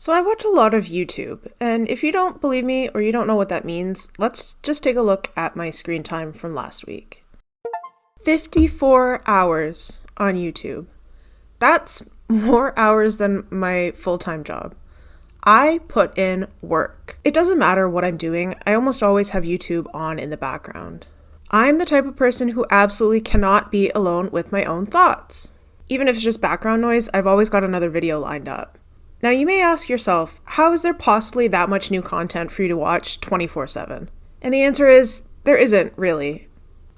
So I watch a lot of YouTube, and if you don't believe me or you don't know what that means, let's just take a look at my screen time from last week. 54 hours on YouTube. That's more hours than my full-time job. I put in work. It doesn't matter what I'm doing, I almost always have YouTube on in the background. I'm the type of person who absolutely cannot be alone with my own thoughts. Even if it's just background noise, I've always got another video lined up. Now you may ask yourself, how is there possibly that much new content for you to watch 24/7? And the answer is, there isn't really.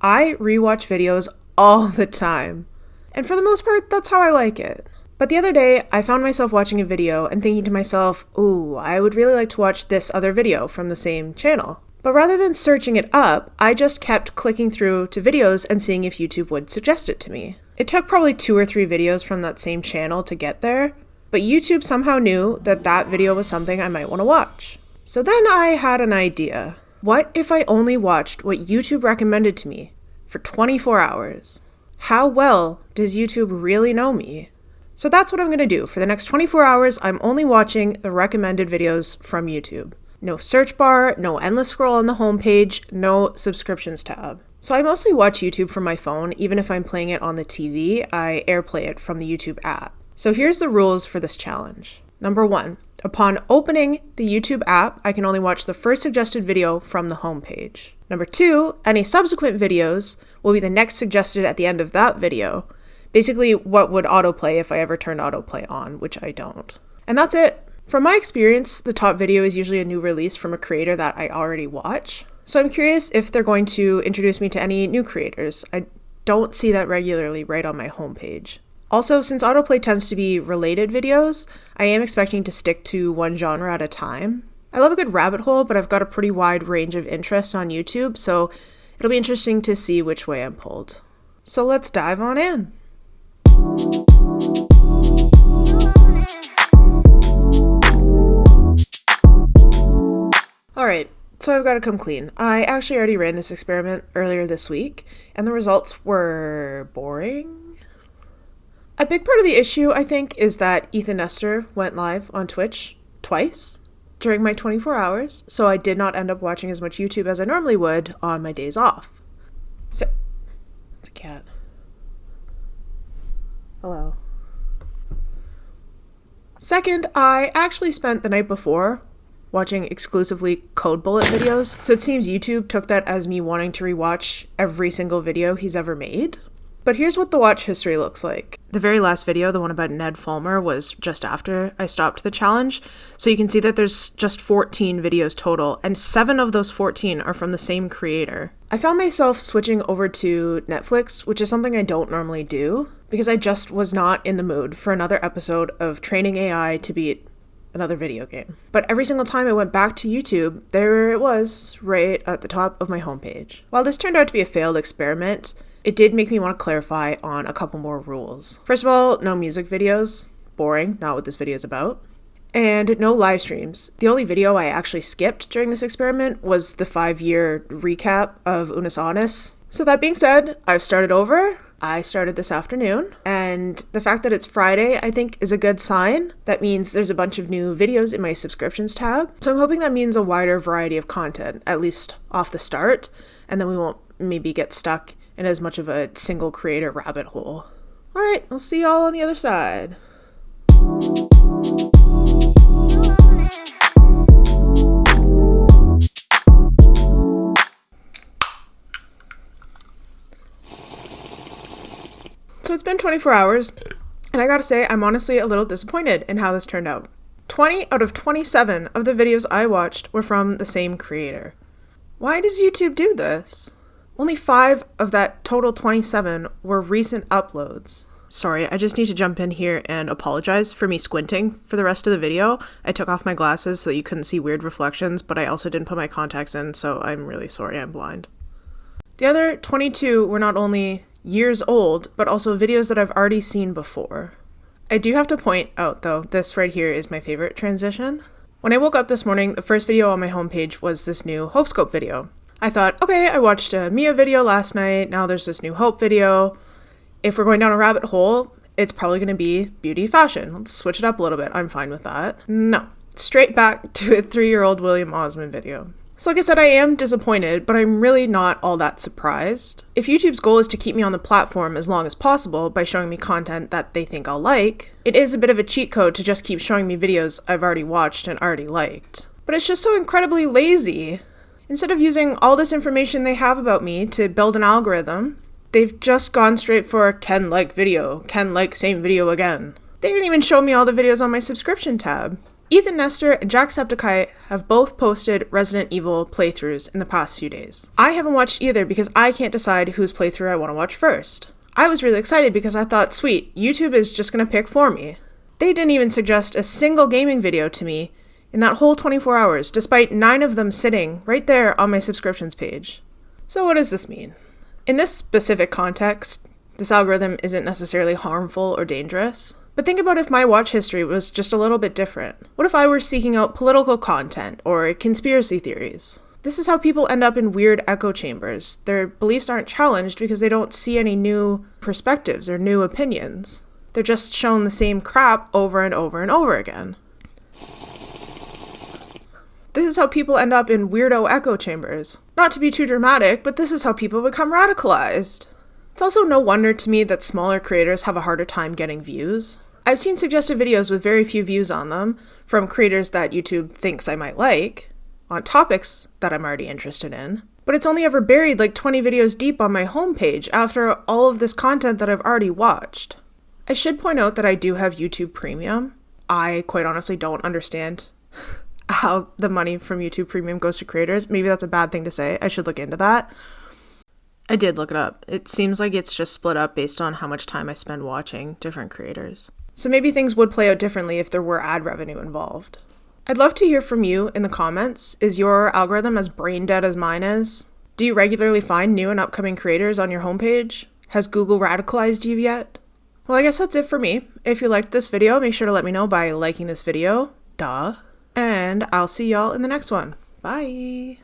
I rewatch videos all the time. And for the most part, that's how I like it. But the other day, I found myself watching a video and thinking to myself, ooh, I would really like to watch this other video from the same channel. But rather than searching it up, I just kept clicking through to videos and seeing if YouTube would suggest it to me. It took probably 2 or 3 videos from that same channel to get there, but YouTube somehow knew that that video was something I might want to watch. So then I had an idea. What if I only watched what YouTube recommended to me for 24 hours? How well does YouTube really know me? So that's what I'm going to do. For the next 24 hours, I'm only watching the recommended videos from YouTube. No search bar, no endless scroll on the homepage, no subscriptions tab. So I mostly watch YouTube from my phone. Even if I'm playing it on the TV, I AirPlay it from the YouTube app. So here's the rules for this challenge. Number 1, upon opening the YouTube app, I can only watch the first suggested video from the homepage. Number 2, any subsequent videos will be the next suggested at the end of that video. Basically, what would autoplay if I ever turned autoplay on, which I don't. And that's it. From my experience, the top video is usually a new release from a creator that I already watch. So I'm curious if they're going to introduce me to any new creators. I don't see that regularly right on my homepage. Also, since autoplay tends to be related videos, I am expecting to stick to one genre at a time. I love a good rabbit hole, but I've got a pretty wide range of interests on YouTube, so it'll be interesting to see which way I'm pulled. So let's dive on in. Alright, so I've got to come clean. I actually already ran this experiment earlier this week, and the results were boring. A big part of the issue, I think, is that Ethan Nestor went live on Twitch twice during my 24 hours, so I did not end up watching as much YouTube as I normally would on my days off. So, it's a cat. Hello. Second, I actually spent the night before watching exclusively Code Bullet videos, so it seems YouTube took that as me wanting to rewatch every single video he's ever made. But here's what the watch history looks like. The very last video, the one about Ned Fulmer, was just after I stopped the challenge, so you can see that there's just 14 videos total, and 7 of those 14 are from the same creator. I found myself switching over to Netflix, which is something I don't normally do, because I just was not in the mood for another episode of training AI to beat another video game. But every single time I went back to YouTube, there it was, right at the top of my homepage. While this turned out to be a failed experiment, it did make me want to clarify on a couple more rules. First of all, no music videos. Boring, not what this video is about. And no live streams. The only video I actually skipped during this experiment was the 5-year recap of Unus Annus. So that being said, I've started over. I started this afternoon, and the fact that it's Friday, I think, is a good sign. That means there's a bunch of new videos in my subscriptions tab. So I'm hoping that means a wider variety of content, at least off the start, and then we won't maybe get stuck in as much of a single creator rabbit hole. Alright, I'll see y'all on the other side. So it's been 24 hours, and I gotta say, I'm honestly a little disappointed in how this turned out. 20 out of 27 of the videos I watched were from the same creator. Why does YouTube do this? Only 5 of that total 27 were recent uploads. Sorry, I just need to jump in here and apologize for me squinting for the rest of the video. I took off my glasses so that you couldn't see weird reflections, but I also didn't put my contacts in, so I'm really sorry I'm blind. The other 22 were not only years old, but also videos that I've already seen before. I do have to point out, though, this right here is my favorite transition. When I woke up this morning, the first video on my homepage was this new Hopescope video. I thought, okay, I watched a Mia video last night, now there's this new Hope video. If we're going down a rabbit hole, it's probably going to be beauty fashion. Let's switch it up a little bit. I'm fine with that. No, straight back to a 3-year-old William Osmond video. So like I said, I am disappointed, but I'm really not all that surprised. If YouTube's goal is to keep me on the platform as long as possible by showing me content that they think I'll like, it is a bit of a cheat code to just keep showing me videos I've already watched and already liked. But it's just so incredibly lazy. Instead of using all this information they have about me to build an algorithm, they've just gone straight for can like video, can like same video again. They didn't even show me all the videos on my subscription tab. Ethan Nestor and Jacksepticeye have both posted Resident Evil playthroughs in the past few days. I haven't watched either because I can't decide whose playthrough I want to watch first. I was really excited because I thought, sweet, YouTube is just going to pick for me. They didn't even suggest a single gaming video to me in that whole 24 hours, despite 9 of them sitting right there on my subscriptions page. So what does this mean? In this specific context, this algorithm isn't necessarily harmful or dangerous. But think about if my watch history was just a little bit different. What if I were seeking out political content or conspiracy theories? This is how people end up in weird echo chambers. Their beliefs aren't challenged because they don't see any new perspectives or new opinions. They're just shown the same crap over and over and over again. This is how people end up in weirdo echo chambers. Not to be too dramatic, but this is how people become radicalized. It's also no wonder to me that smaller creators have a harder time getting views. I've seen suggested videos with very few views on them from creators that YouTube thinks I might like, on topics that I'm already interested in, but it's only ever buried like 20 videos deep on my homepage after all of this content that I've already watched. I should point out that I do have YouTube Premium. I quite honestly don't understand how the money from YouTube Premium goes to creators. Maybe that's a bad thing to say. I should look into that. I did look it up. It seems like it's just split up based on how much time I spend watching different creators. So maybe things would play out differently if there were ad revenue involved. I'd love to hear from you in the comments. Is your algorithm as brain dead as mine is? Do you regularly find new and upcoming creators on your homepage? Has Google radicalized you yet? Well, I guess that's it for me. If you liked this video, make sure to let me know by liking this video. Duh. And I'll see y'all in the next one. Bye.